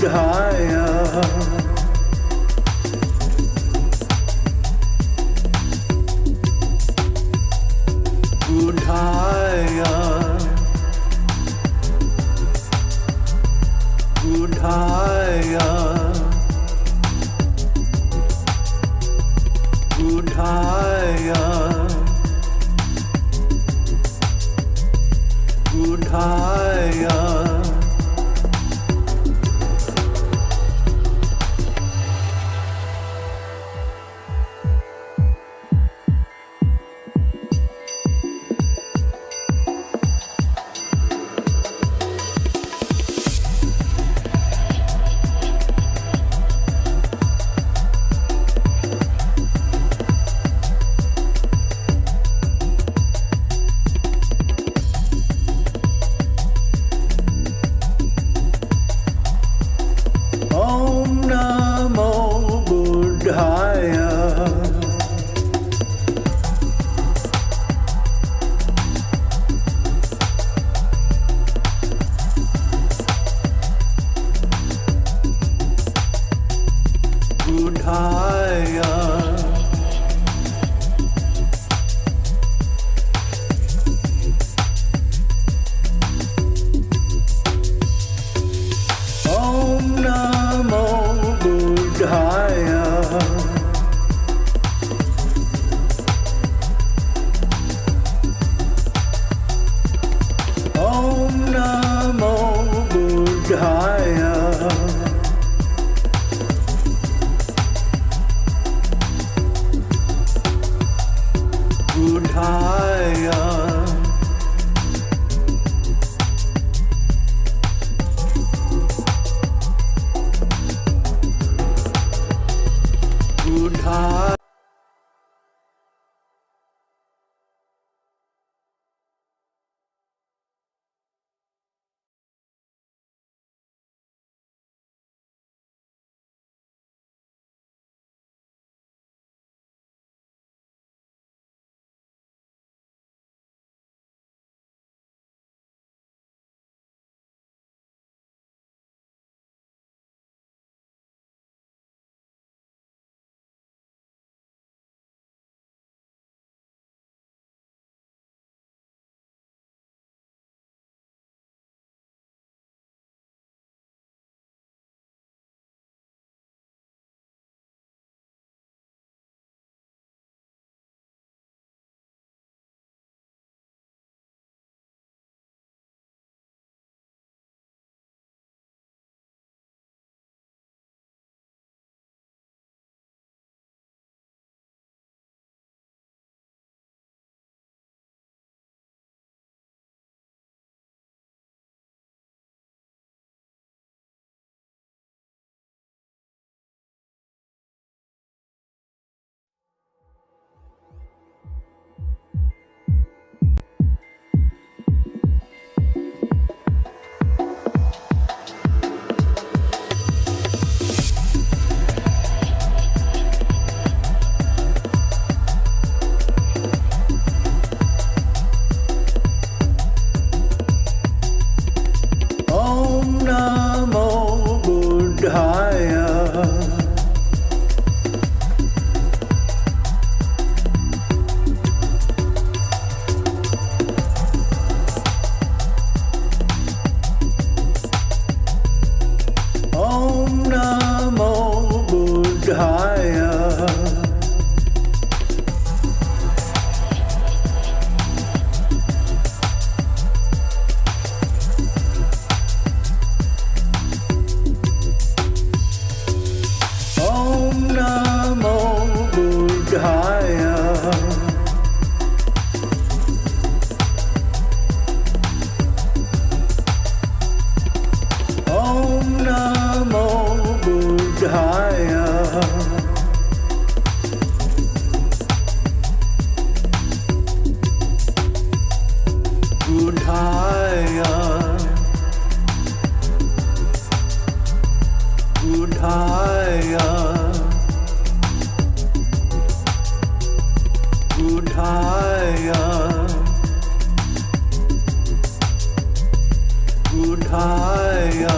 Buddhaya Buddhaya Buddhaya Buddhaya Buddhaya Om Namo Buddhaya Buddhaya Om Namo Buddhaya Om Namo Buddhaya Buddhaya Buddhaya Om Namo Buddhaya Om Namo Buddhaya Om Namo Buddhaya Om Namo Buddhaya Buddhaya Buddhaya Buddhaya Buddhaya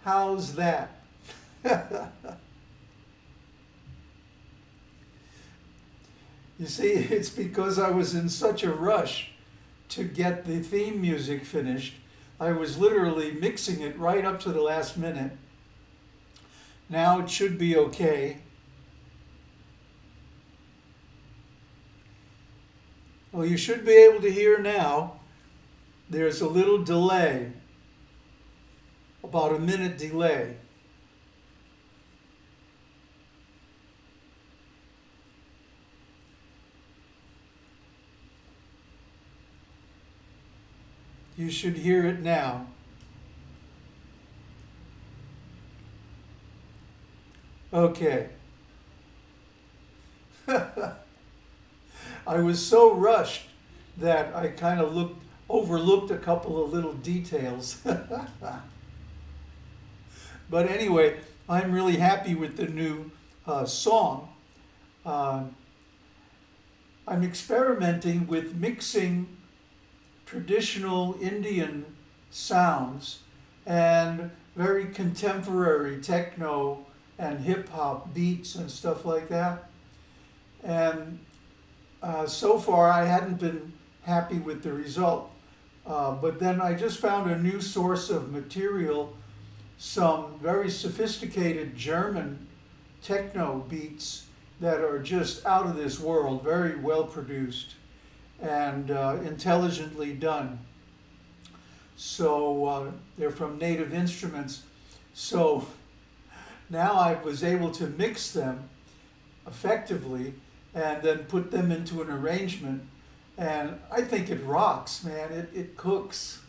How's that? You see, it's because I was in such a rush to get the theme music finished. I was literally mixing it right up to the last minute. Now it should be okay. Well, you should be able to hear now. There's a little delay, about a minute delay. You should hear it now. Okay. I was so rushed that I kind of overlooked a couple of little details. But anyway, I'm really happy with the new song. I'm experimenting with mixing traditional Indian sounds and very contemporary techno and hip hop beats and stuff like that. And so far I hadn't been happy with the result. But then I just found a new source of material, some very sophisticated German techno beats that are just out of this world, very well produced and intelligently done. So they're from Native Instruments. So now I was able to mix them effectively and then put them into an arrangement. And I think it rocks, man. It cooks.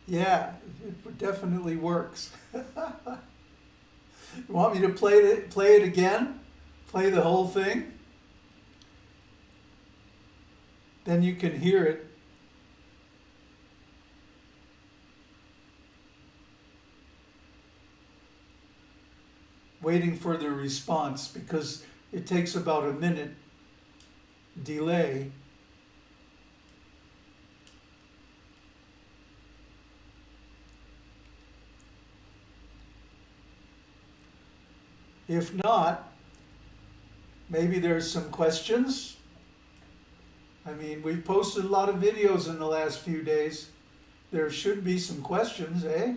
Yeah, it definitely works. You want me to play it again? Play the whole thing? Then you can hear it. Waiting for the response because it takes about a minute delay. If not, maybe there's some questions. I mean, we've posted a lot of videos in the last few days. There should be some questions, eh?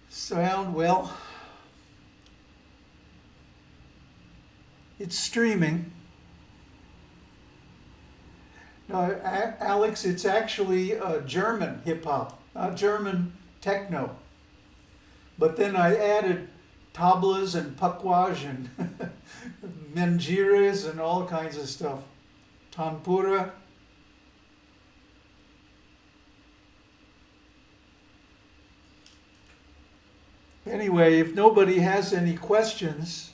Sound, well, it's streaming. No, Alex, it's actually German hip-hop, not German techno. But then I added tablas and pakwaj and menjiras and all kinds of stuff. Tanpura. Anyway, if nobody has any questions,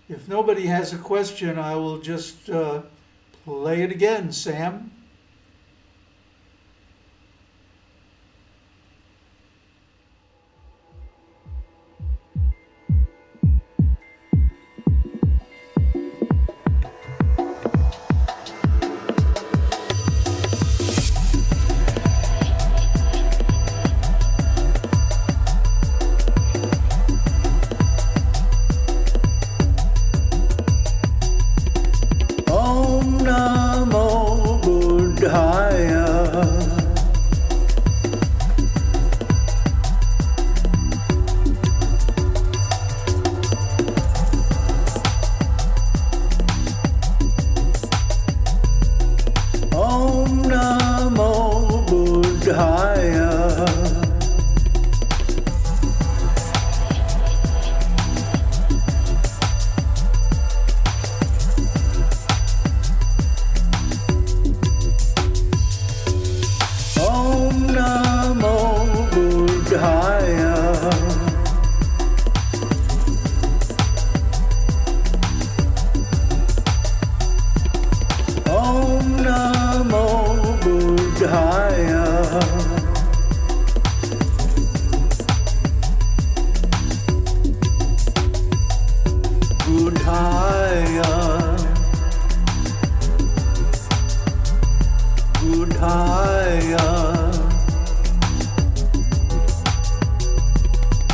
I will just play it again, Sam. Om Namo Buddhaya, Buddhaya,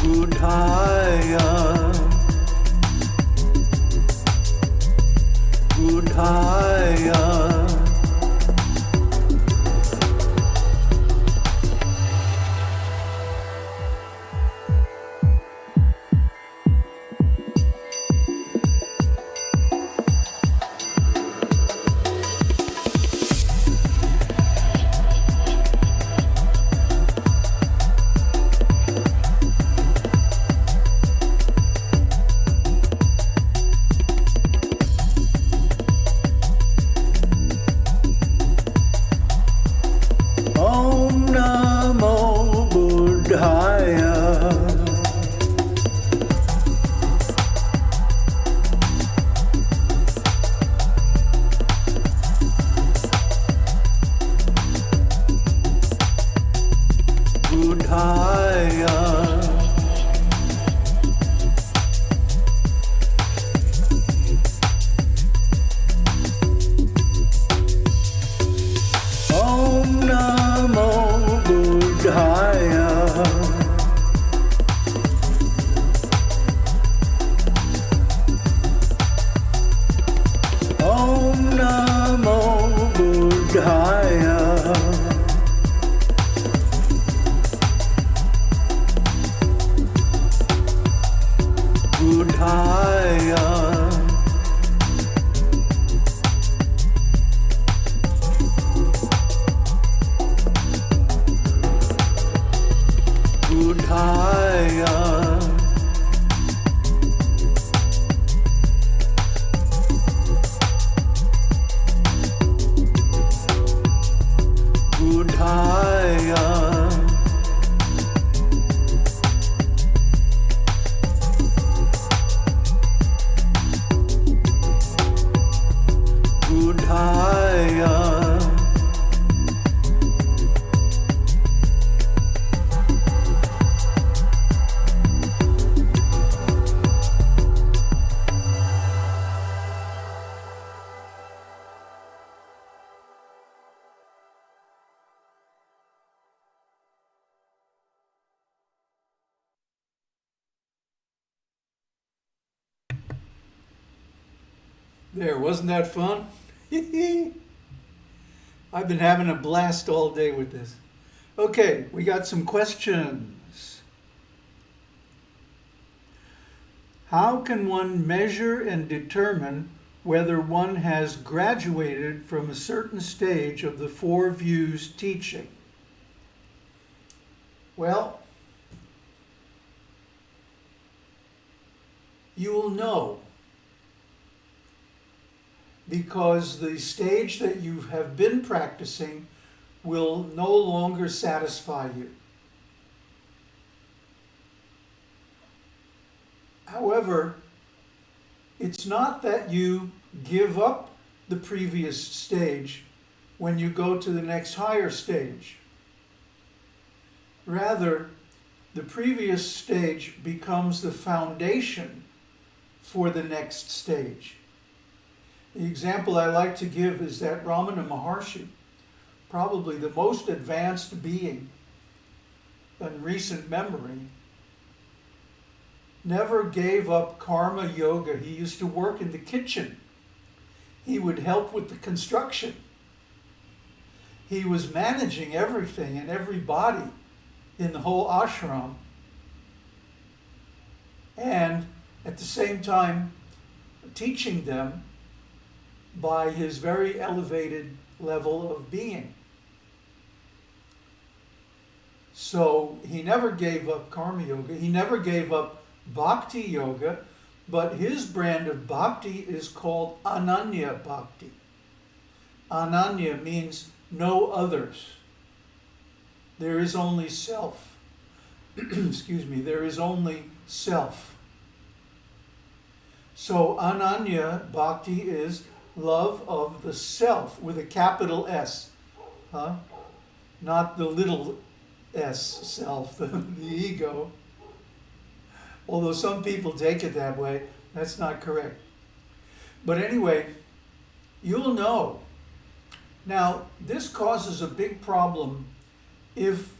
Buddhaya, Buddhaya. Om Namo Buddhaya. Buddhaya. Om Namo Buddhaya. Om Namo Buddhaya. Buddhaya. Buddhaya. Buddhaya. Buddhaya. There, wasn't that fun? I've been having a blast all day with this. Okay, we got some questions. How can one measure and determine whether one has graduated from a certain stage of the four views teaching? Well, you will know, because the stage that you have been practicing will no longer satisfy you. However, it's not that you give up the previous stage when you go to the next higher stage. Rather, the previous stage becomes the foundation for the next stage. The example I like to give is that Ramana Maharshi, probably the most advanced being in recent memory, never gave up karma yoga. He used to work in the kitchen. He would help with the construction. He was managing everything and everybody in the whole ashram, and at the same time teaching them by his very elevated level of being. So he never gave up karma yoga, he never gave up bhakti yoga, but his brand of bhakti is called Ananya Bhakti. Ananya means no others. There is only self. Excuse me, there is only self. So Ananya Bhakti is love of the self with a capital S. Not the little s, self, the ego. Although some people take it that way, that's not correct. But anyway, you'll know. Now, this causes a big problem if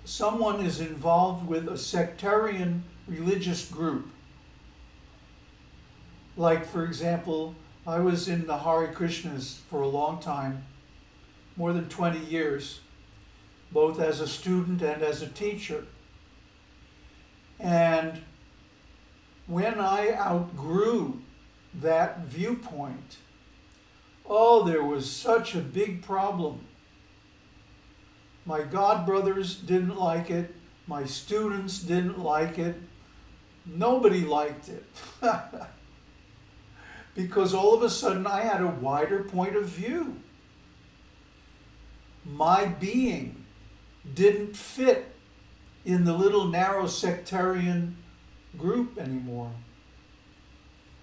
someone is involved with a sectarian religious group. Like, for example, I was in the Hare Krishnas for a long time, more than 20 years, both as a student and as a teacher. And when I outgrew that viewpoint, oh, there was such a big problem. My godbrothers didn't like it. My students didn't like it. Nobody liked it. Because all of a sudden I had a wider point of view. My being didn't fit in the little narrow sectarian group anymore.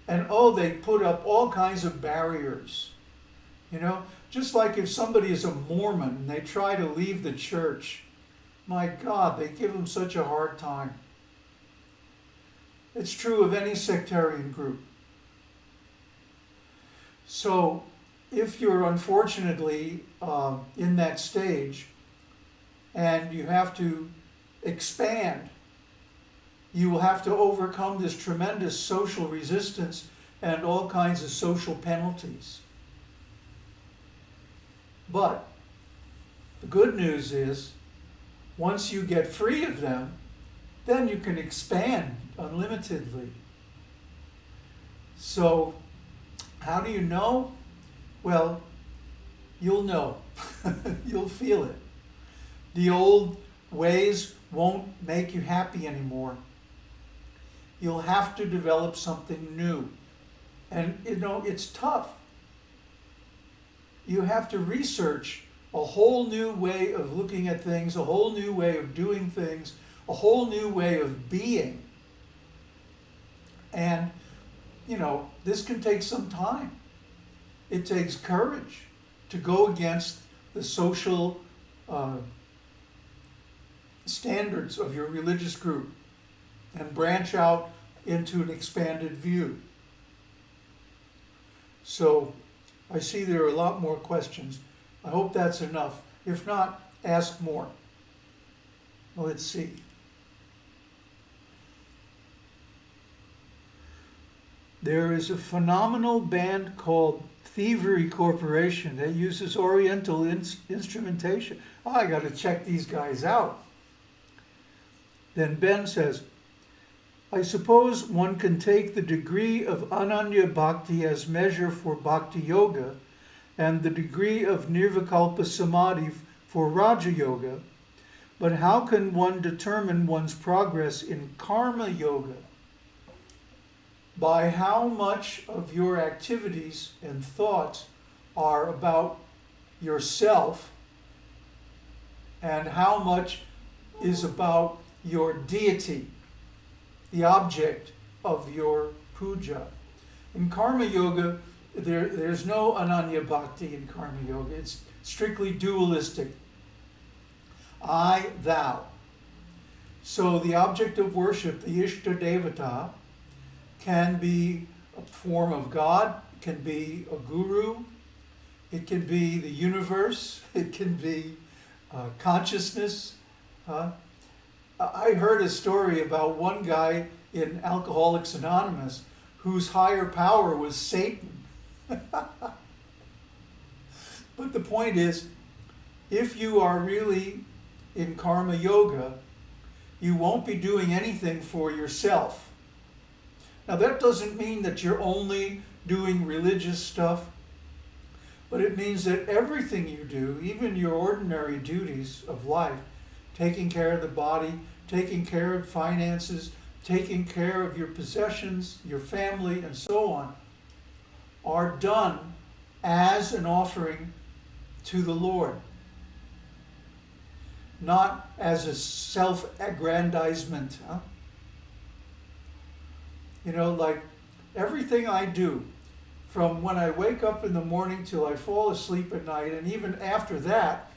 And oh, they put up all kinds of barriers. You know, just like if somebody is a Mormon and they try to leave the church, my God, they give them such a hard time. It's true of any sectarian group. So if you're unfortunately in that stage and you have to expand, you will have to overcome this tremendous social resistance and all kinds of social penalties. But the good news is, once you get free of them, then you can expand unlimitedly. So, how do you know? Well, you'll know. You'll feel it. The old ways won't make you happy anymore. You'll have to develop something new. And you know, it's tough. You have to research a whole new way of looking at things, a whole new way of doing things, a whole new way of being. And, you know, this can take some time. It takes courage to go against the social standards of your religious group and branch out into an expanded view. So, I see there are a lot more questions. I hope that's enough. If not, ask more. Well, let's see. There is a phenomenal band called Thievery Corporation that uses Oriental instrumentation. Oh, I got to check these guys out. Then Ben says, I suppose one can take the degree of Ananya Bhakti as measure for Bhakti Yoga and the degree of Nirvikalpa Samadhi for Raja Yoga, but how can one determine one's progress in Karma Yoga? By how much of your activities and thoughts are about yourself and how much is about your deity, the object of your puja. In Karma Yoga, there's no Ananya Bhakti in Karma Yoga. It's strictly dualistic. I, thou. So the object of worship, the Ishta Devata, can be a form of God, it can be a guru, it can be the universe, it can be consciousness. I heard a story about one guy in Alcoholics Anonymous whose higher power was Satan. But the point is, if you are really in Karma Yoga, you won't be doing anything for yourself. Now that doesn't mean that you're only doing religious stuff, but it means that everything you do, even your ordinary duties of life, taking care of the body, taking care of finances, taking care of your possessions, your family, and so on, are done as an offering to the Lord, not as a self-aggrandizement. You know, like everything I do, from when I wake up in the morning till I fall asleep at night, and even after that,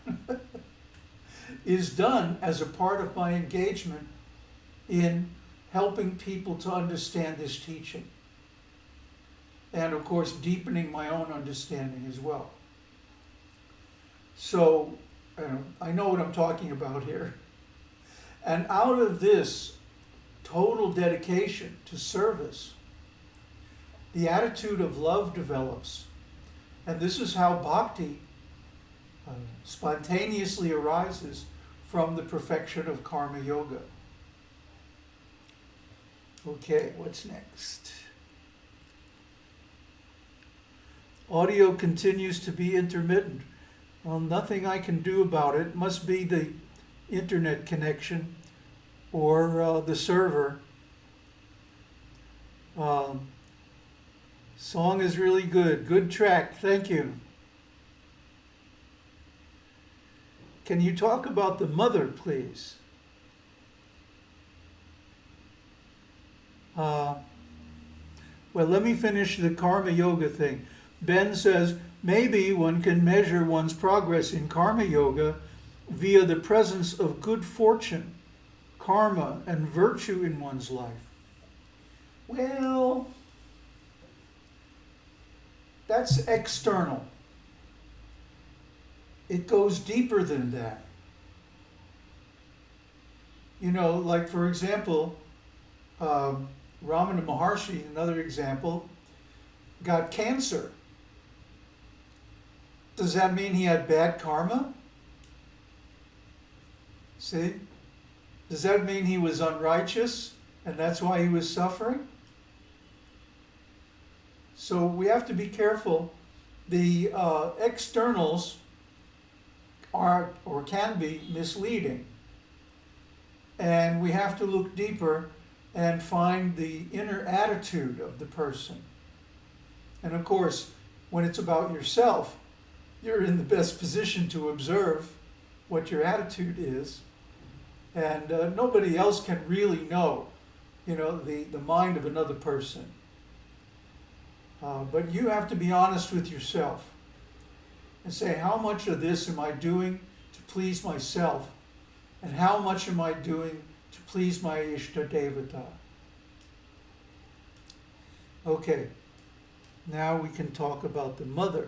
is done as a part of my engagement in helping people to understand this teaching. and of course deepening my own understanding as well. So I know what I'm talking about here. And out of this total dedication to service, the attitude of love develops. And this is how bhakti spontaneously arises from the perfection of karma yoga. Okay, what's next? Audio continues to be intermittent. Well, nothing I can do about it. It must be the internet connection or the server. Song is really good. Good track. Thank you. Can you talk about the mother, please? Well, let me finish the karma yoga thing. Ben says, maybe one can measure one's progress in karma yoga via the presence of good fortune, karma, and virtue in one's life. Well, that's external. It goes deeper than that. You know, like for example, Ramana Maharshi, another example, got cancer. Does that mean he had bad karma? See? Does that mean he was unrighteous and that's why he was suffering? So we have to be careful. The externals are or can be misleading. And we have to look deeper and find the inner attitude of the person. And of course, when it's about yourself, you're in the best position to observe what your attitude is. And nobody else can really know, you know, the mind of another person. But you have to be honest with yourself and say, how much of this am I doing to please myself? And how much am I doing to please my Ishta Devata? Okay, now we can talk about the mother.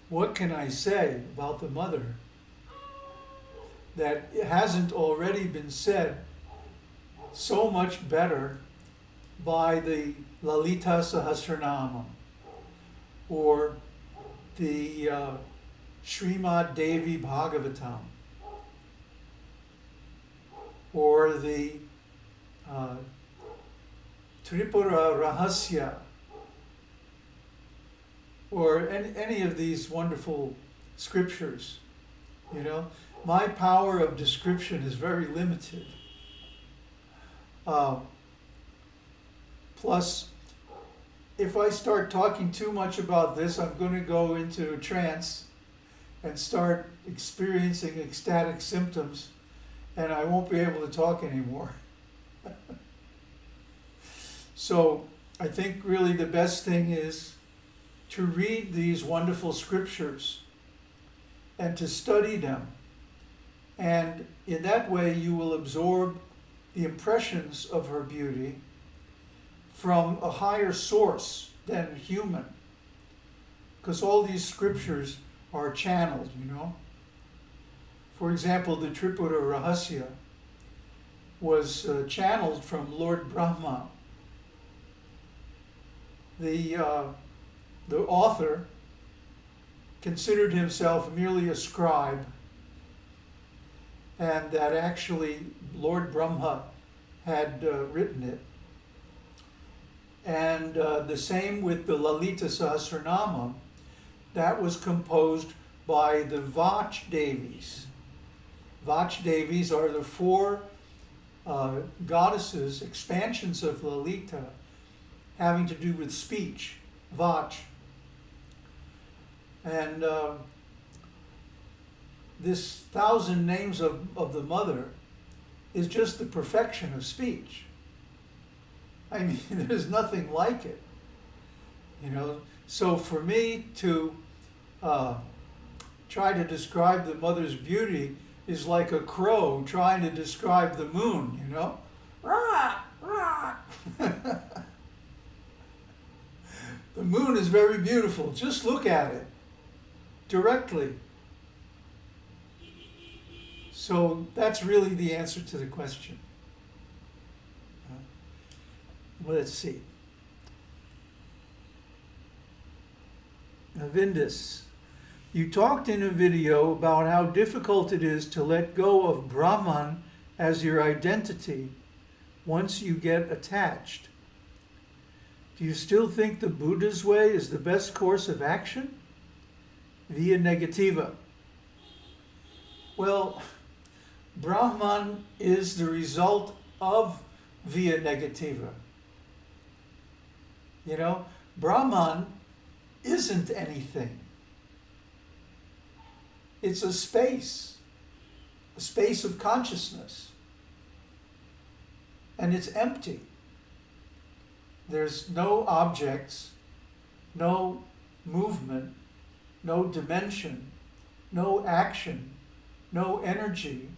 What can I say about the mother that hasn't already been said so much better by the Lalita Sahasranama or the Srimad Devi Bhagavatam or the Tripura Rahasya or any of these wonderful scriptures? You know, my power of description is very limited. Plus, if I start talking too much about this, I'm going to go into a trance and start experiencing ecstatic symptoms, and I won't be able to talk anymore. So I think really the best thing is to read these wonderful scriptures and to study them. And in that way you will absorb the impressions of her beauty from a higher source than human. Because all these scriptures are channeled, you know. For example, the Tripura Rahasya was channeled from Lord Brahma. The author considered himself merely a scribe, and that actually Lord Brahma had written it. And the same with the Lalita Sahasranama, that was composed by the Vach Devis. Vach Devis are the four goddesses, expansions of Lalita, having to do with speech, Vach. And this 1,000 names of the mother is just the perfection of speech. I mean, there's nothing like it, you know. So for me to try to describe the mother's beauty is like a crow trying to describe the moon, you know. Rah, rah. moon is very beautiful. Just look at it directly. So that's really the answer to the question. Let's see. Vindis, you talked in a video about how difficult it is to let go of Brahman as your identity once you get attached. Do you still think the Buddha's way is the best course of action? Via negativa. Well, Brahman is the result of via negativa. You know, Brahman isn't anything. It's a space of consciousness. And it's empty. There's no objects, no movement, no dimension, no action, no energy,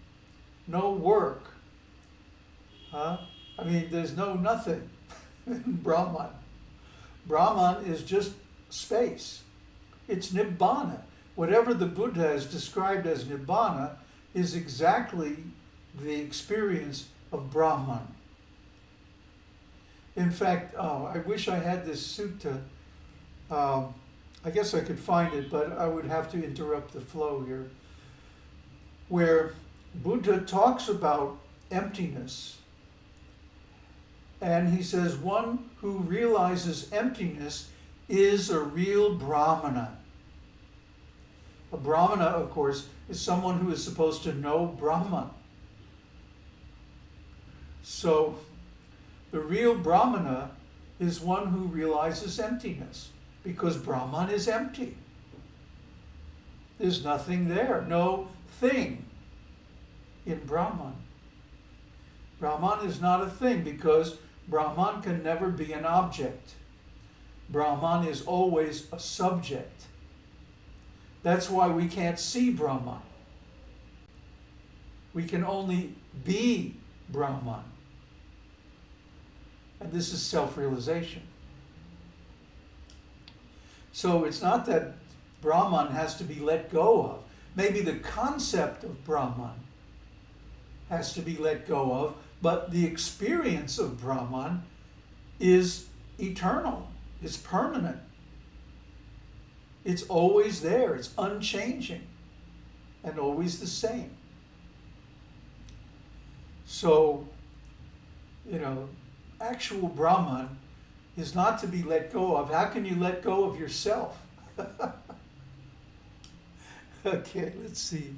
no work. I mean, there's no nothing in Brahman. Brahman is just space. It's Nibbana. Whatever the Buddha has described as Nibbana is exactly the experience of Brahman. In fact, I wish I had this sutta. I guess I could find it, but I would have to interrupt the flow here. Where Buddha talks about emptiness. And he says, one who realizes emptiness is a real Brahmana. A Brahmana, of course, is someone who is supposed to know Brahman. So, the real Brahmana is one who realizes emptiness, because Brahman is empty. There's nothing there, no thing in Brahman. Brahman is not a thing because Brahman can never be an object. Brahman is always a subject. That's why we can't see Brahman. We can only be Brahman. And this is self-realization. So it's not that Brahman has to be let go of. Maybe the concept of Brahman has to be let go of, but the experience of Brahman is eternal, it's permanent. It's always there, it's unchanging, and always the same. So, actual Brahman is not to be let go of. How can you let go of yourself? Okay, let's see.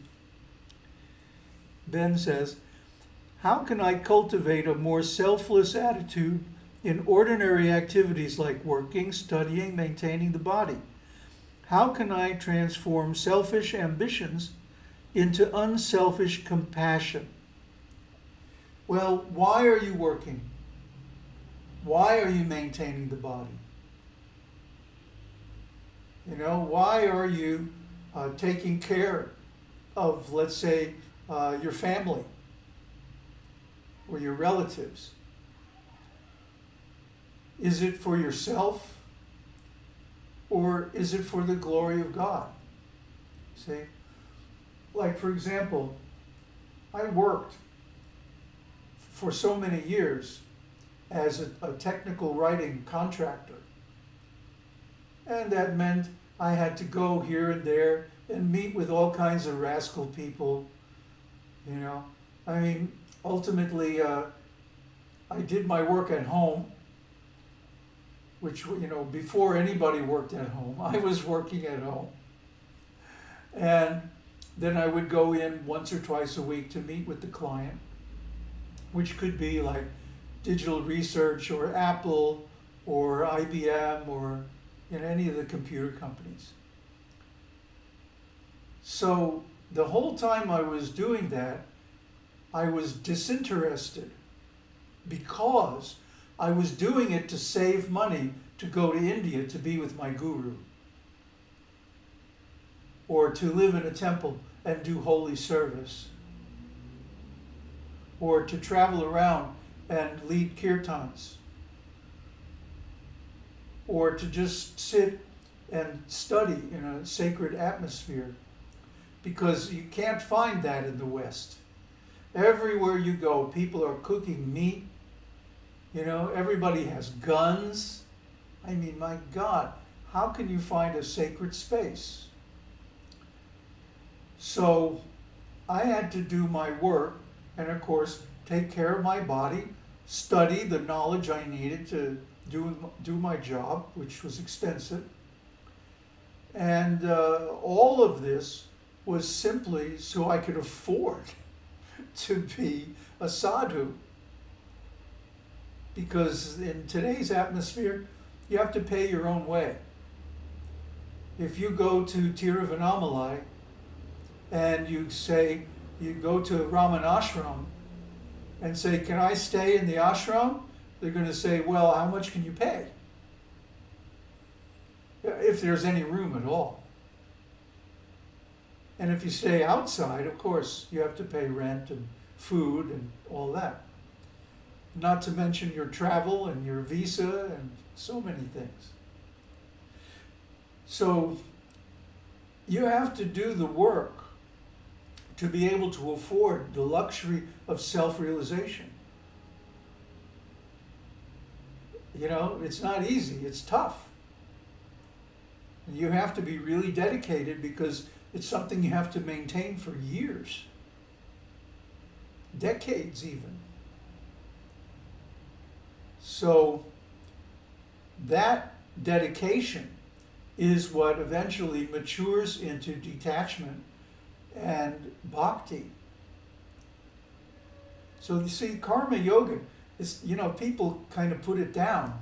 Ben says, how can I cultivate a more selfless attitude in ordinary activities like working, studying, maintaining the body? How can I transform selfish ambitions into unselfish compassion? Well, why are you working? Why are you maintaining the body? Why are you taking care of, let's say, your family or your relatives? Is it for yourself or is it for the glory of God? See? Like, for example, I worked for so many years as a technical writing contractor. And that meant I had to go here and there and meet with all kinds of rascal people, I mean, ultimately, I did my work at home, which, before anybody worked at home, I was working at home. And then I would go in once or twice a week to meet with the client, which could be like digital research or Apple or IBM or any of the computer companies. So the whole time I was doing that, I was disinterested because I was doing it to save money to go to India to be with my guru, or to live in a temple and do holy service, or to travel around and lead kirtans. or to just sit and study in a sacred atmosphere, because you can't find that in the West. Everywhere you go, people are cooking meat. You know, everybody has guns. I mean, my God, how can you find a sacred space? So I had to do my work and, of course, take care of my body, study the knowledge I needed to do my job, which was extensive. And all of this was simply so I could afford to be a sadhu. Because in today's atmosphere, you have to pay your own way. If you go to Tiruvannamalai and you go to Raman Ashram and say, can I stay in the ashram? They're going to say, well, how much can you pay? If there's any room at all. And if you stay outside, of course, you have to pay rent and food and all that. Not to mention your travel and your visa and so many things. So you have to do the work to be able to afford the luxury of self-realization. You know, it's not easy, it's tough. And you have to be really dedicated because it's something you have to maintain for years, decades even. So that dedication is what eventually matures into detachment and bhakti. So you see, karma yoga is, you know, people kind of put it down,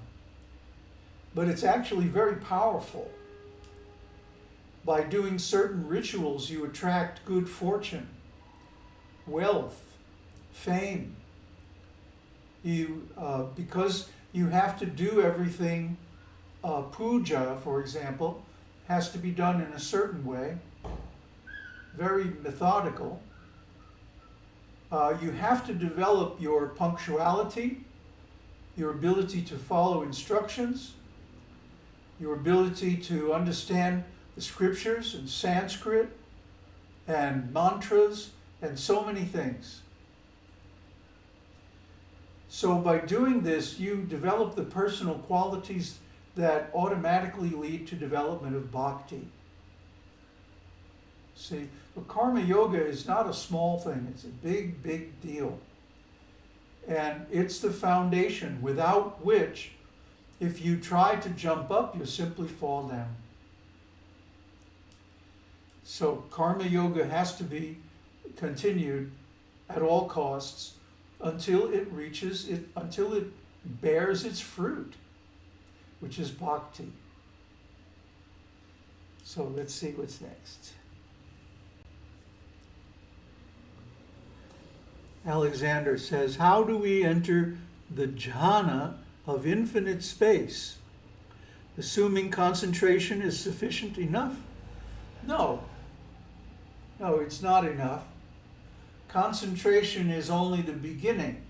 but it's actually very powerful. By doing certain rituals, you attract good fortune, wealth, fame. Because you have to do everything, puja, for example, has to be done in a certain way, very methodical. You have to develop your punctuality, your ability to follow instructions, your ability to understand the scriptures and Sanskrit and mantras and so many things. So by doing this, you develop the personal qualities that automatically lead to development of bhakti. See, but karma yoga is not a small thing, it's a big, big deal. And it's the foundation without which, if you try to jump up, you'll simply fall down. So karma yoga has to be continued at all costs until it bears its fruit, which is bhakti. So let's see what's next. Alexander says, how do we enter the jhana of infinite space? Assuming concentration is sufficient enough? No, it's not enough. Concentration is only the beginning.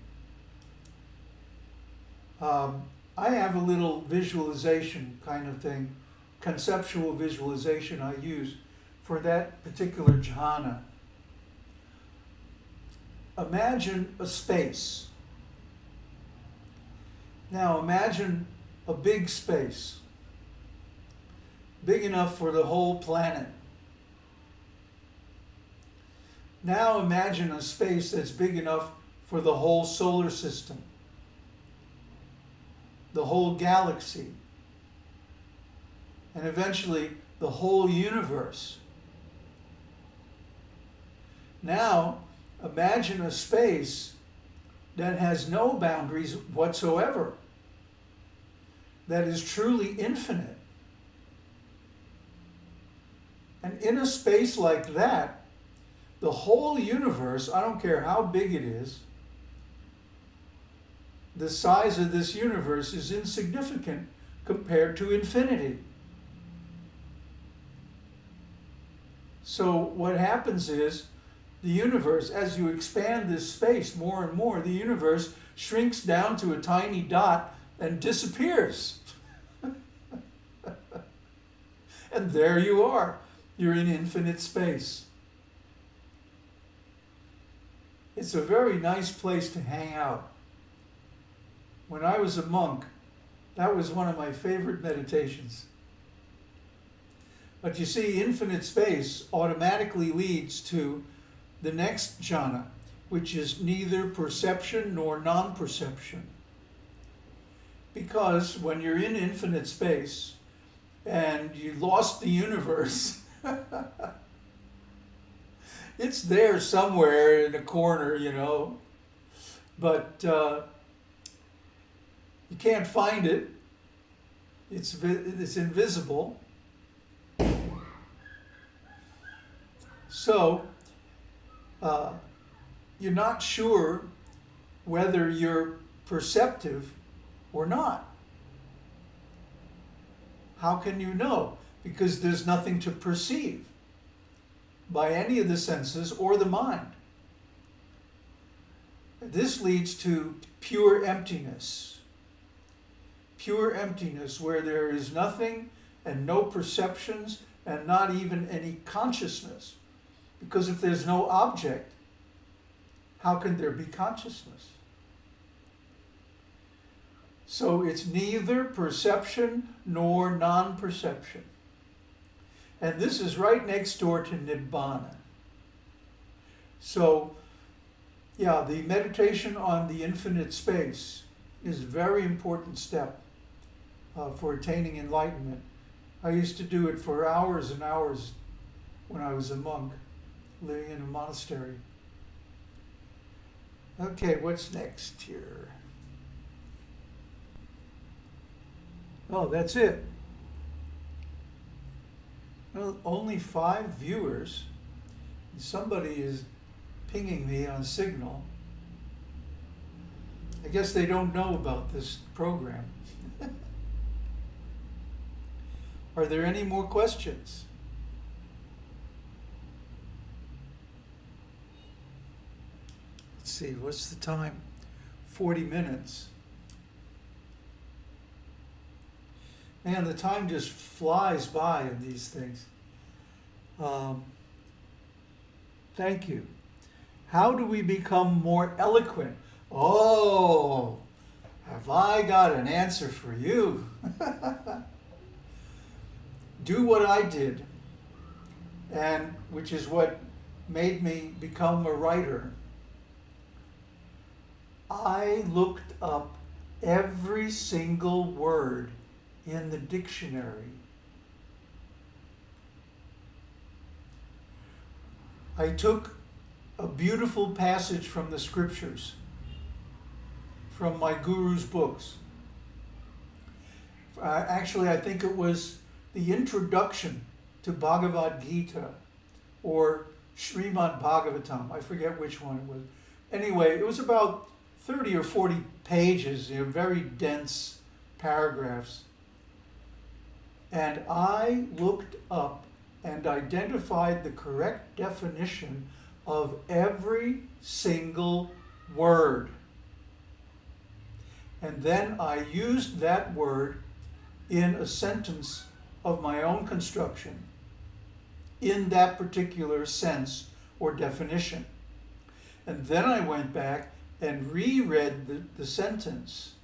I have a little visualization kind of thing, conceptual visualization I use for that particular jhana. Imagine a space. Now imagine a big space, big enough for the whole planet. Now imagine a space that's big enough for the whole solar system, the whole galaxy, and eventually the whole universe. Now imagine a space that has no boundaries whatsoever, that is truly infinite. And in a space like that, the whole universe, I don't care how big it is, the size of this universe is insignificant compared to infinity. So what happens is, the universe, as you expand this space more and more, the universe shrinks down to a tiny dot and disappears. And there you are. You're in infinite space. It's a very nice place to hang out. When I was a monk, that was one of my favorite meditations. But you see, infinite space automatically leads to the next jhana, which is neither perception nor non-perception. Because when you're in infinite space and you lost the universe, it's there somewhere in a corner, you know, but you can't find it. It's invisible. So you're not sure whether you're perceptive or not. How can you know? Because there's nothing to perceive by any of the senses or the mind. This leads to pure emptiness. Pure emptiness where there is nothing and no perceptions and not even any consciousness. Because if there's no object, how can there be consciousness? So it's neither perception nor non-perception. And this is right next door to Nibbana. So, yeah, the meditation on the infinite space is a very important step for attaining enlightenment. I used to do it for hours and hours when I was a monk, living in a monastery. Okay, what's next here? Oh, that's it. Well, only 5 viewers. Somebody is pinging me on Signal. I guess they don't know about this program. Are there any more questions? Let's see, what's the time? 40 minutes. Man, the time just flies by in these things. Thank you. How do we become more eloquent? Oh, have I got an answer for you? Do what I did, and which is what made me become a writer. I looked up every single word in the dictionary. I took a beautiful passage from the scriptures, from my guru's books. Actually, I think it was the introduction to Bhagavad Gita or Srimad Bhagavatam. I forget which one it was. Anyway, it was about 30 or 40 pages, very dense paragraphs. And I looked up and identified the correct definition of every single word. And then I used that word in a sentence of my own construction, in that particular sense or definition. And then I went back and reread the sentence.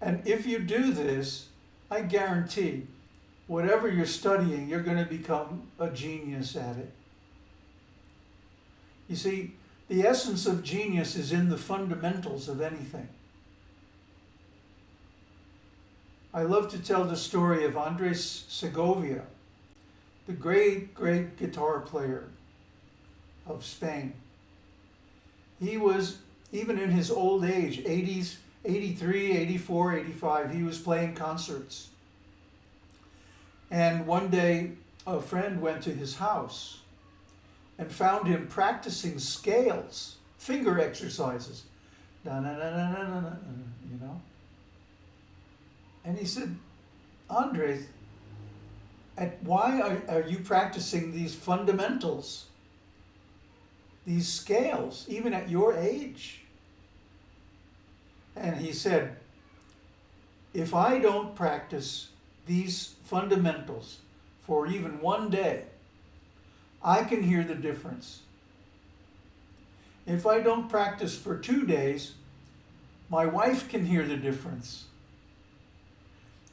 And if you do this, I guarantee, whatever you're studying, you're going to become a genius at it. You see, the essence of genius is in the fundamentals of anything. I love to tell the story of Andres Segovia, the great, great guitar player of Spain. He was, even in his old age, 80s, 83, 84, 85, he was playing concerts. And one day, a friend went to his house and found him practicing scales, finger exercises. You know? And he said, Andre, why are you practicing these fundamentals, these scales, even at your age? And he said, if I don't practice these fundamentals for even one day, I can hear the difference. If I don't practice for 2 days, my wife can hear the difference.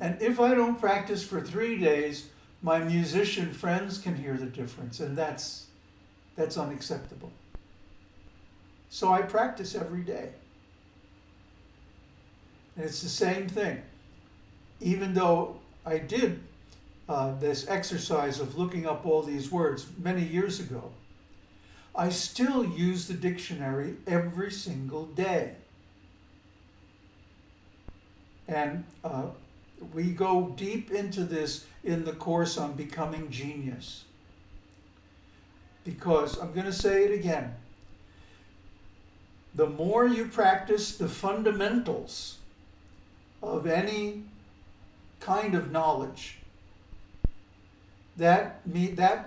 And if I don't practice for 3 days, my musician friends can hear the difference, and that's unacceptable. So I practice every day. And it's the same thing. Even though I did this exercise of looking up all these words many years ago, I still use the dictionary every single day. And we go deep into this in the course on becoming genius. Because, I'm going to say it again, the more you practice the fundamentals of any kind of knowledge, that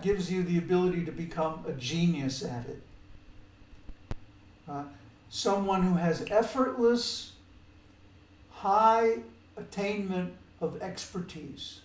gives you the ability to become a genius at it. Someone who has effortless, high attainment of expertise.